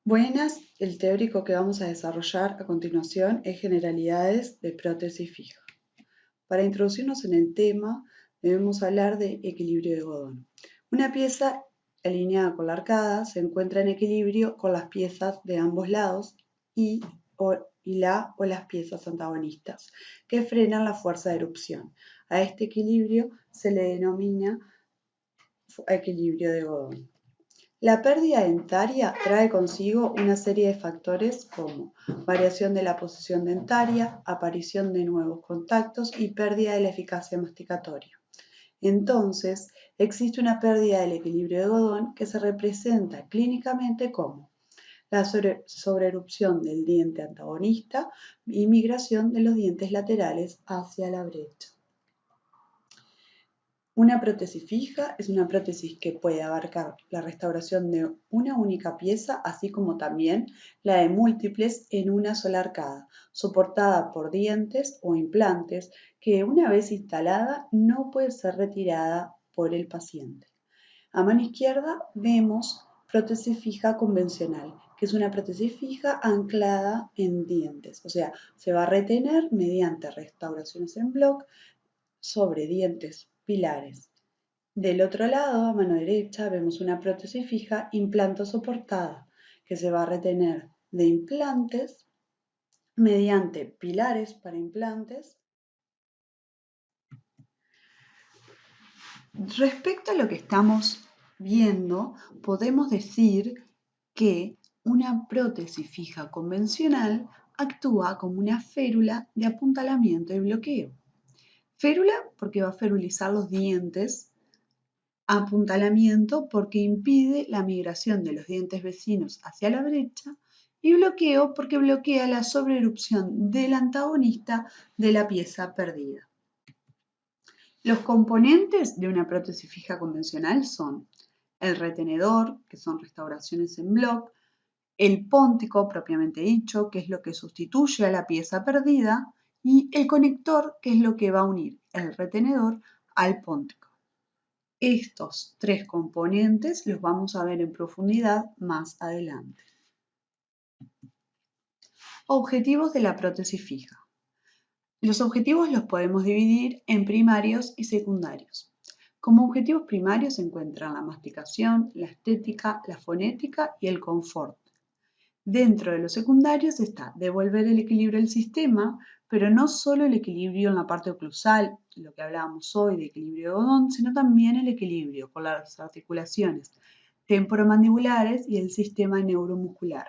Buenas, el teórico que vamos a desarrollar a continuación es generalidades de prótesis fija. Para introducirnos en el tema, debemos hablar de equilibrio de Godón. Una pieza alineada con la arcada se encuentra en equilibrio con las piezas de ambos lados y las piezas antagonistas, que frenan la fuerza de erupción. A este equilibrio se le denomina equilibrio de Godón. La pérdida dentaria trae consigo una serie de factores como variación de la posición dentaria, aparición de nuevos contactos y pérdida de la eficacia masticatoria. Entonces, existe una pérdida del equilibrio de Godón que se representa clínicamente como la sobreerupción del diente antagonista y migración de los dientes laterales hacia la brecha. Una prótesis fija es una prótesis que puede abarcar la restauración de una única pieza, así como también la de múltiples en una sola arcada, soportada por dientes o implantes que una vez instalada no puede ser retirada por el paciente. A mano izquierda vemos prótesis fija convencional, que es una prótesis fija anclada en dientes, o sea, se va a retener mediante restauraciones en bloc sobre dientes pilares. Del otro lado, a mano derecha, vemos una prótesis fija implanto soportada, que se va a retener de implantes mediante pilares para implantes. Respecto a lo que estamos viendo, podemos decir que una prótesis fija convencional actúa como una férula de apuntalamiento y bloqueo. Férula porque va a ferulizar los dientes. Apuntalamiento porque impide la migración de los dientes vecinos hacia la brecha y bloqueo porque bloquea la sobreerupción del antagonista de la pieza perdida. Los componentes de una prótesis fija convencional son el retenedor, que son restauraciones en bloc, el póntico propiamente dicho, que es lo que sustituye a la pieza perdida, y el conector, que es lo que va a unir el retenedor al póntico. Estos tres componentes los vamos a ver en profundidad más adelante. Objetivos de la prótesis fija. Los objetivos los podemos dividir en primarios y secundarios. Como objetivos primarios se encuentran la masticación, la estética, la fonética y el confort. Dentro de los secundarios está devolver el equilibrio al sistema, pero no solo el equilibrio en la parte oclusal, lo que hablábamos hoy de equilibrio de Godón, sino también el equilibrio con las articulaciones temporomandibulares y el sistema neuromuscular.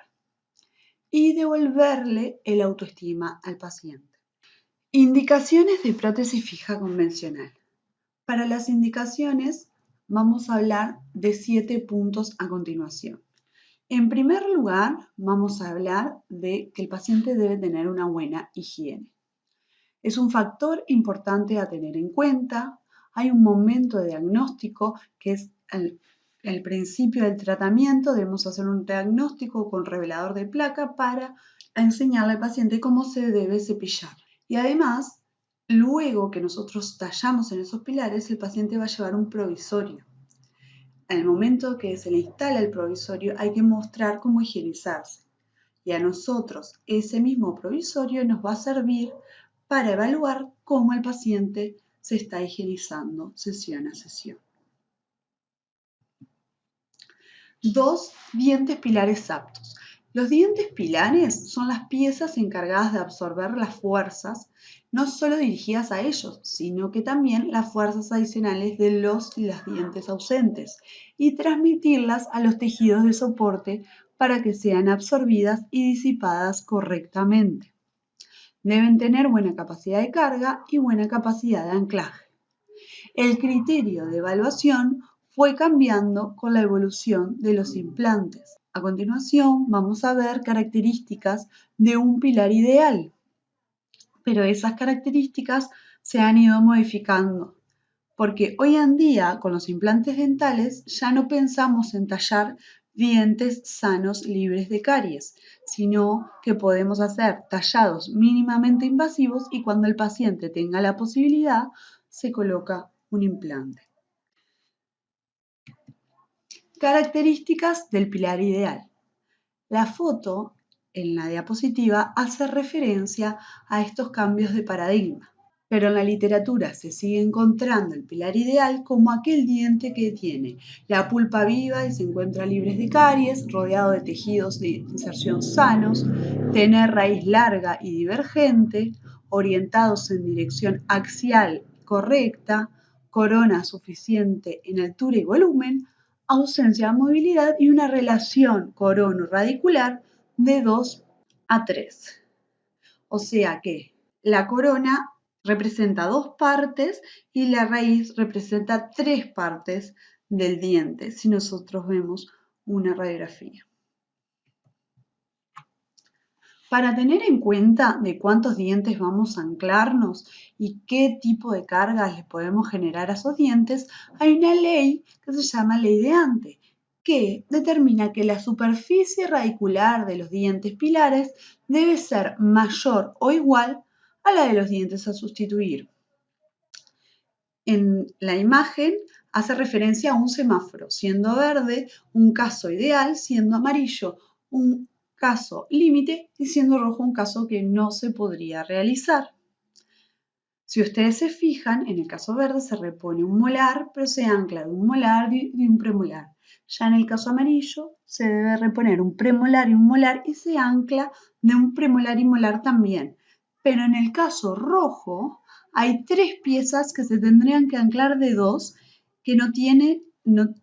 Y devolverle el autoestima al paciente. Indicaciones de prótesis fija convencional. Para las indicaciones vamos a hablar de 7 puntos a continuación. En primer lugar, vamos a hablar de que el paciente debe tener una buena higiene. Es un factor importante a tener en cuenta. Hay un momento de diagnóstico que es el principio del tratamiento. Debemos hacer un diagnóstico con revelador de placa para enseñarle al paciente cómo se debe cepillar. Y además, luego que nosotros tallamos en esos pilares, el paciente va a llevar un provisorio. En el momento que se le instala el provisorio hay que mostrar cómo higienizarse y a nosotros ese mismo provisorio nos va a servir para evaluar cómo el paciente se está higienizando sesión a sesión. 2. Dientes pilares aptos. Los dientes pilares son las piezas encargadas de absorber las fuerzas, no solo dirigidas a ellos, sino que también las fuerzas adicionales de los y las dientes ausentes, y transmitirlas a los tejidos de soporte para que sean absorbidas y disipadas correctamente. Deben tener buena capacidad de carga y buena capacidad de anclaje. El criterio de evaluación fue cambiando con la evolución de los implantes. A continuación vamos a ver características de un pilar ideal, pero esas características se han ido modificando, porque hoy en día con los implantes dentales ya no pensamos en tallar dientes sanos libres de caries, sino que podemos hacer tallados mínimamente invasivos y cuando el paciente tenga la posibilidad se coloca un implante. Características del pilar ideal. La foto en la diapositiva hace referencia a estos cambios de paradigma, pero en la literatura se sigue encontrando el pilar ideal como aquel diente que tiene la pulpa viva y se encuentra libre de caries, rodeado de tejidos de inserción sanos, tener raíz larga y divergente, orientados en dirección axial correcta, corona suficiente en altura y volumen, ausencia de movilidad y una relación corono-radicular de 2 a 3. O sea que la corona representa 2 partes y la raíz representa 3 partes del diente, si nosotros vemos una radiografía. Para tener en cuenta de cuántos dientes vamos a anclarnos y qué tipo de cargas le podemos generar a esos dientes, hay una ley que se llama ley de Ante, que determina que la superficie radicular de los dientes pilares debe ser mayor o igual a la de los dientes a sustituir. En la imagen hace referencia a un semáforo, siendo verde un caso ideal, siendo amarillo un caso límite y siendo rojo un caso que no se podría realizar. Si ustedes se fijan, en el caso verde se repone un molar, pero se ancla de un molar y de un premolar. Ya en el caso amarillo se debe reponer un premolar y un molar y se ancla de un premolar y molar también. Pero en el caso rojo hay 3 piezas que se tendrían que anclar de 2 que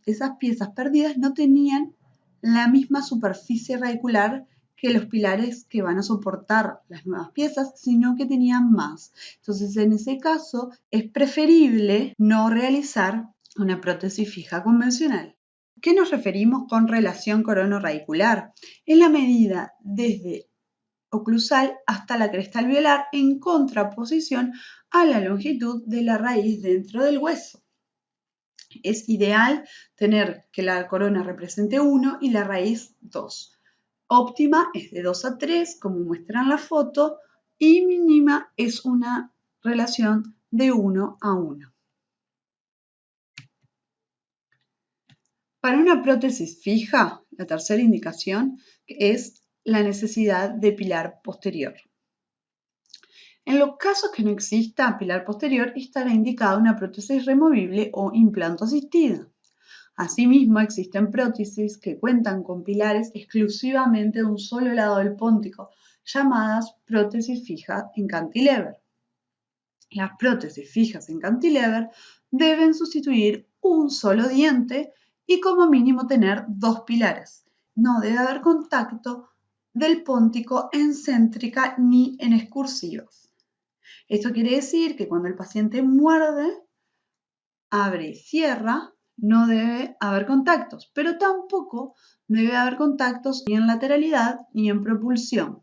esas piezas perdidas no tenían la misma superficie radicular que los pilares que van a soportar las nuevas piezas, sino que tenían más. Entonces, en ese caso, es preferible no realizar una prótesis fija convencional. ¿Qué nos referimos con relación corono-radicular? Es la medida desde oclusal hasta la cresta alveolar en contraposición a la longitud de la raíz dentro del hueso. Es ideal tener que la corona represente 1 y la raíz 2. Óptima es de 2 a 3, como muestra en la foto, y mínima es una relación de 1 a 1. Para una prótesis fija, la tercera indicación es la necesidad de pilar posterior. En los casos que no exista pilar posterior, estará indicada una prótesis removible o implanto asistida. Asimismo, existen prótesis que cuentan con pilares exclusivamente de un solo lado del póntico, llamadas prótesis fijas en cantilever. Las prótesis fijas en cantilever deben sustituir un solo diente y como mínimo tener 2 pilares. No debe haber contacto del póntico en céntrica ni en excursivas. Esto quiere decir que cuando el paciente muerde, abre y cierra, no debe haber contactos, pero tampoco debe haber contactos ni en lateralidad ni en propulsión.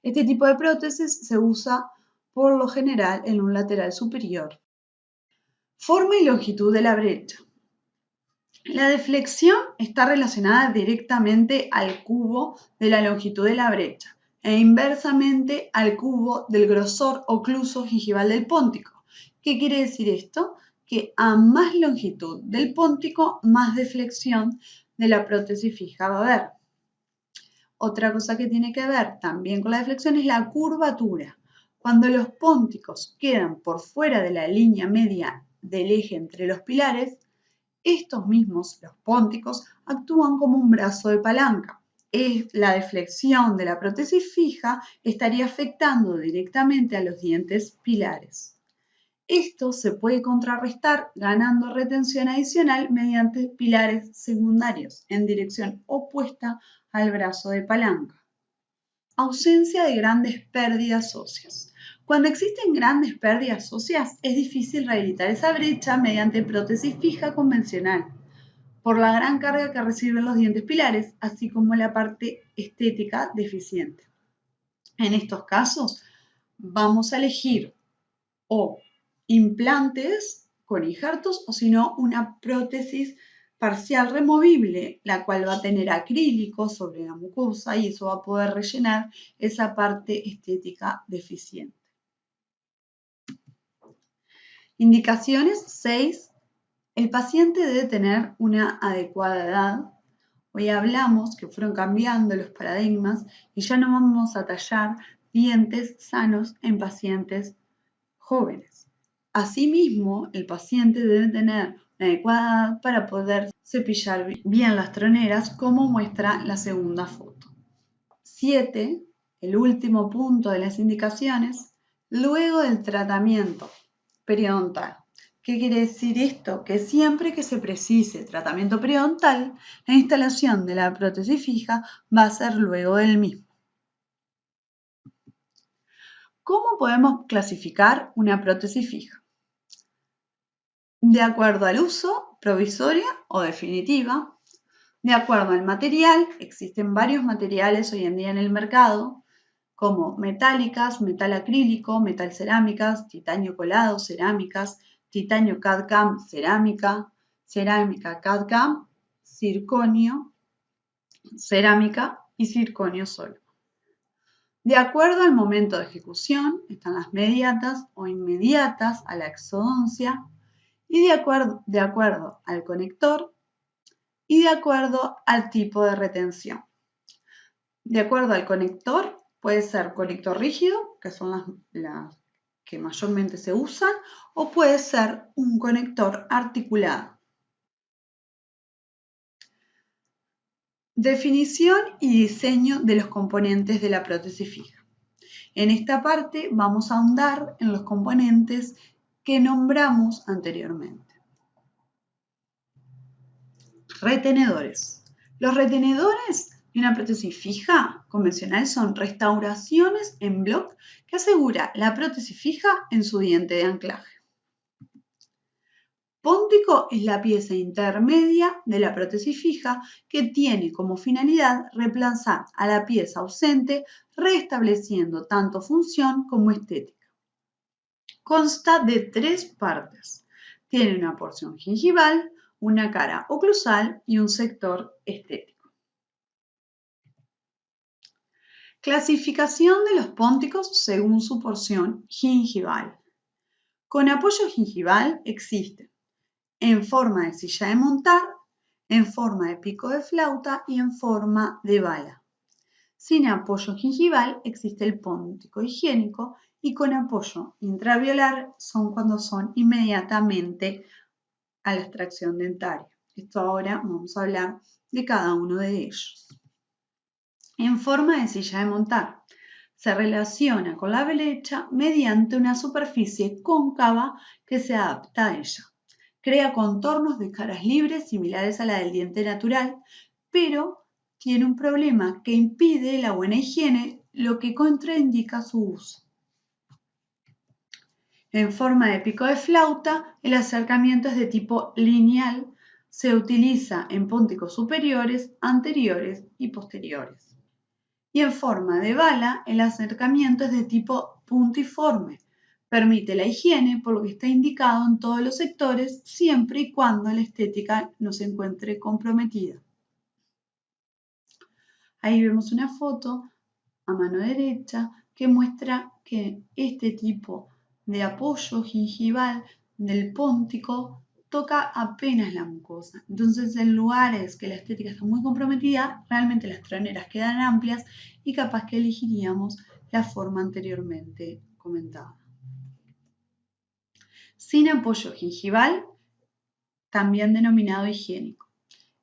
Este tipo de prótesis se usa por lo general en un lateral superior. Forma y longitud de la brecha. La deflexión está relacionada directamente al cubo de la longitud de la brecha e inversamente al cubo del grosor ocluso gingival del póntico. ¿Qué quiere decir esto? Que a más longitud del póntico, más deflexión de la prótesis fija va a haber. Otra cosa que tiene que ver también con la deflexión es la curvatura. Cuando los pónticos quedan por fuera de la línea media del eje entre los pilares, estos mismos, los pónticos, actúan como un brazo de palanca. La deflexión de la prótesis fija estaría afectando directamente a los dientes pilares. Esto se puede contrarrestar ganando retención adicional mediante pilares secundarios en dirección opuesta al brazo de palanca. Ausencia de grandes pérdidas óseas. Cuando existen grandes pérdidas óseas, es difícil rehabilitar esa brecha mediante prótesis fija convencional, por la gran carga que reciben los dientes pilares, así como la parte estética deficiente. En estos casos, vamos a elegir o implantes con injertos o si no una prótesis parcial removible, la cual va a tener acrílico sobre la mucosa y eso va a poder rellenar esa parte estética deficiente. Indicaciones 6. El paciente debe tener una adecuada edad Hoy hablamos que fueron cambiando los paradigmas y ya no vamos a tallar dientes sanos en pacientes jóvenes. Asimismo, el paciente debe tener una adecuada edad para poder cepillar bien las troneras, como muestra la segunda foto. 7. El último punto de las indicaciones, luego del tratamiento periodontal. ¿Qué quiere decir esto? Que siempre que se precise tratamiento periodontal, la instalación de la prótesis fija va a ser luego del mismo. ¿Cómo podemos clasificar una prótesis fija? De acuerdo al uso, provisoria o definitiva. De acuerdo al material, existen varios materiales hoy en día en el mercado, como metálicas, metal acrílico, metal cerámicas, titanio colado, cerámicas, titanio CAD/CAM, cerámica, cerámica CAD/CAM, circonio, cerámica y circonio solo. De acuerdo al momento de ejecución, están las mediatas o inmediatas a la exodoncia y de acuerdo al conector y de acuerdo al tipo de retención. De acuerdo al conector, puede ser conector rígido, que son las que mayormente se usan, o puede ser un conector articulado. Definición y diseño de los componentes de la prótesis fija. En esta parte vamos a ahondar en los componentes que nombramos anteriormente. Retenedores. Los retenedores de una prótesis fija convencional son restauraciones en bloc que asegura la prótesis fija en su diente de anclaje. Póntico es la pieza intermedia de la prótesis fija que tiene como finalidad reemplazar a la pieza ausente, restableciendo tanto función como estética. Consta de 3 partes. Tiene una porción gingival, una cara oclusal y un sector estético. Clasificación de los pónticos según su porción gingival. Con apoyo gingival existen en forma de silla de montar, en forma de pico de flauta y en forma de bala. Sin apoyo gingival existe el póntico higiénico y con apoyo intraviolar son cuando son inmediatamente a la extracción dentaria. Esto ahora vamos a hablar de cada uno de ellos. En forma de silla de montar, se relaciona con la brecha mediante una superficie cóncava que se adapta a ella. Crea contornos de caras libres similares a la del diente natural, pero tiene un problema que impide la buena higiene, lo que contraindica su uso. En forma de pico de flauta, el acercamiento es de tipo lineal, se utiliza en pónticos superiores, anteriores y posteriores. Y en forma de bala, el acercamiento es de tipo puntiforme. Permite la higiene, por lo que está indicado en todos los sectores, siempre y cuando la estética no se encuentre comprometida. Ahí vemos una foto a mano derecha que muestra que este tipo de apoyo gingival del póntico toca apenas la mucosa. Entonces, en lugares que la estética está muy comprometida, realmente las troneras quedan amplias y capaz que elegiríamos la forma anteriormente comentada. Sin apoyo gingival, también denominado higiénico.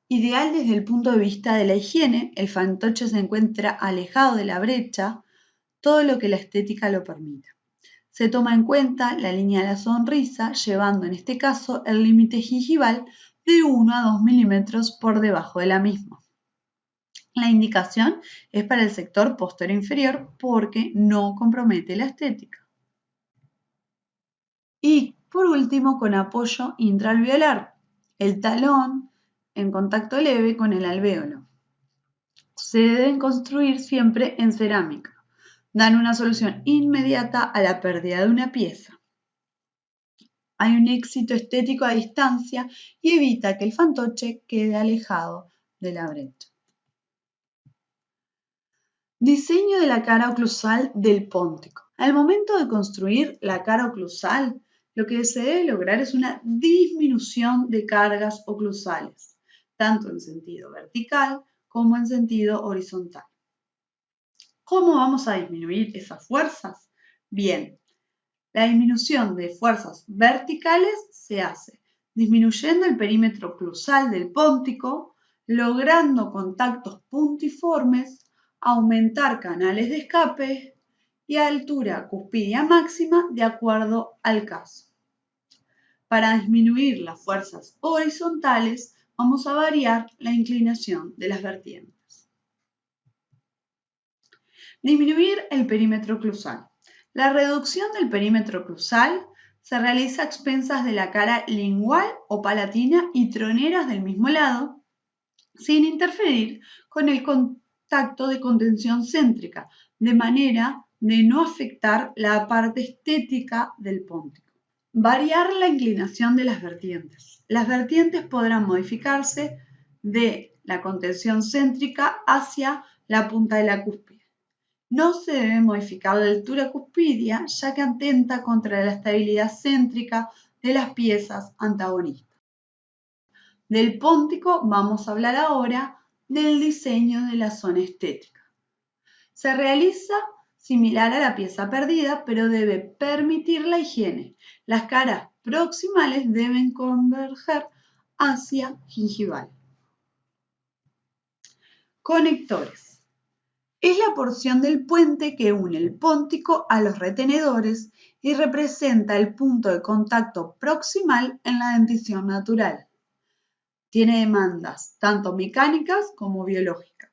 Ideal desde el punto de vista de la higiene, el fantoche se encuentra alejado de la brecha, todo lo que la estética lo permita. Se toma en cuenta la línea de la sonrisa, llevando en este caso el límite gingival de 1 a 2 milímetros por debajo de la misma. La indicación es para el sector posterior inferior porque no compromete la estética. Y por último, con apoyo intraalveolar, el talón en contacto leve con el alvéolo. Se deben construir siempre en cerámica. Dan una solución inmediata a la pérdida de una pieza. Hay un éxito estético a distancia y evita que el fantoche quede alejado de la brecha. Diseño de la cara oclusal del póntico. Al momento de construir la cara oclusal, lo que se debe lograr es una disminución de cargas oclusales, tanto en sentido vertical como en sentido horizontal. ¿Cómo vamos a disminuir esas fuerzas? Bien, la disminución de fuerzas verticales se hace disminuyendo el perímetro clusal del póntico, logrando contactos puntiformes, aumentar canales de escape y altura cuspidia máxima de acuerdo al caso. Para disminuir las fuerzas horizontales, vamos a variar la inclinación de las vertientes. Disminuir el perímetro clusal. La reducción del perímetro clusal se realiza a expensas de la cara lingual o palatina y troneras del mismo lado, sin interferir con el contacto de contención céntrica, de manera de no afectar la parte estética del póntico. Variar la inclinación de las vertientes. Las vertientes podrán modificarse de la contención céntrica hacia la punta de la cúspide. No se debe modificar la altura cuspidia, ya que atenta contra la estabilidad céntrica de las piezas antagonistas. Del póntico vamos a hablar ahora del diseño de la zona estética. Se realiza similar a la pieza perdida, pero debe permitir la higiene. Las caras proximales deben converger hacia gingival. Conectores. Es la porción del puente que une el póntico a los retenedores y representa el punto de contacto proximal en la dentición natural. Tiene demandas tanto mecánicas como biológicas.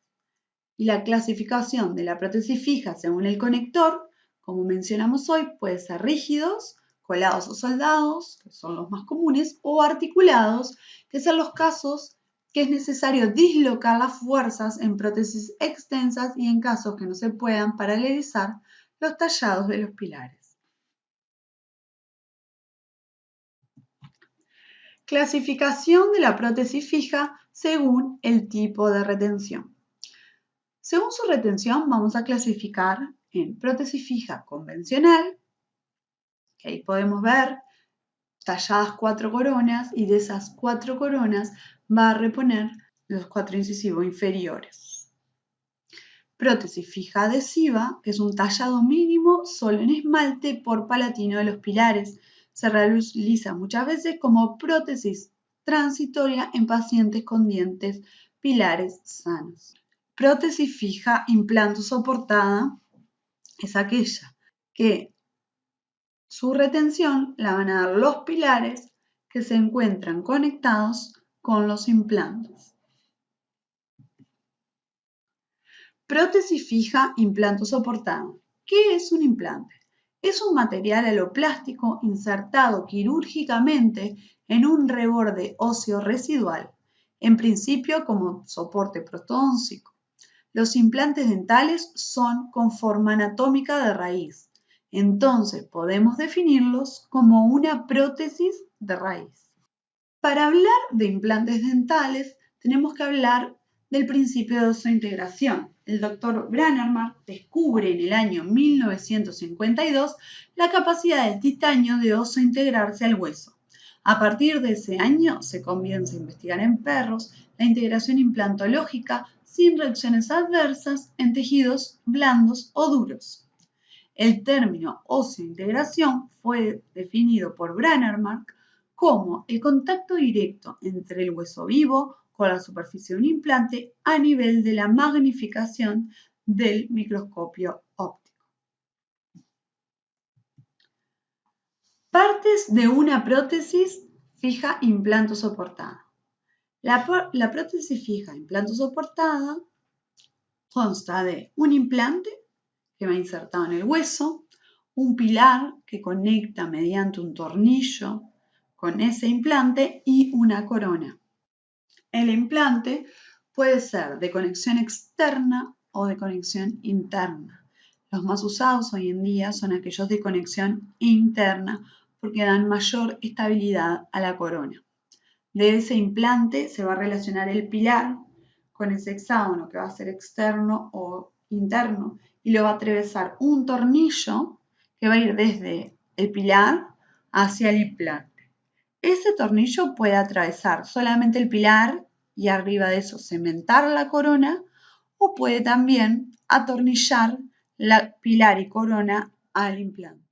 Y la clasificación de la prótesis fija según el conector, como mencionamos hoy, puede ser rígidos, colados o soldados, que son los más comunes, o articulados, que son los casos que es necesario dislocar las fuerzas en prótesis extensas y en casos que no se puedan paralelizar los tallados de los pilares. Clasificación de la prótesis fija según el tipo de retención. Según su retención, vamos a clasificar en prótesis fija convencional, que ahí podemos ver talladas 4 coronas y de esas 4 coronas va a reponer los 4 incisivos inferiores. Prótesis fija adhesiva, que es un tallado mínimo solo en esmalte por palatino de los pilares. Se realiza muchas veces como prótesis transitoria en pacientes con dientes pilares sanos. Prótesis fija implanto soportada es aquella que su retención la van a dar los pilares que se encuentran conectados con los implantos. Prótesis fija implanto soportado. ¿Qué es un implante? Es un material aloplástico insertado quirúrgicamente en un reborde óseo residual, en principio como soporte prostodóntico. Los implantes dentales son con forma anatómica de raíz, entonces podemos definirlos como una prótesis de raíz. Para hablar de implantes dentales tenemos que hablar del principio de osseointegración. El doctor Brånemark descubre en el año 1952 la capacidad del titanio de osseointegrarse al hueso. A partir de ese año se comienza a investigar en perros la integración implantológica sin reacciones adversas en tejidos blandos o duros. El término osseointegración fue definido por Brånemark como el contacto directo entre el hueso vivo con la superficie de un implante a nivel de la magnificación del microscopio óptico. Partes de una prótesis fija implanto soportada. La prótesis fija implanto soportada consta de un implante que va insertado en el hueso, un pilar que conecta mediante un tornillo con ese implante y una corona. El implante puede ser de conexión externa o de conexión interna. Los más usados hoy en día son aquellos de conexión interna porque dan mayor estabilidad a la corona. De ese implante se va a relacionar el pilar con ese hexágono que va a ser externo o interno y lo va a atravesar un tornillo que va a ir desde el pilar hacia el implante. Ese tornillo puede atravesar solamente el pilar y arriba de eso cementar la corona, o puede también atornillar la pilar y corona al implante.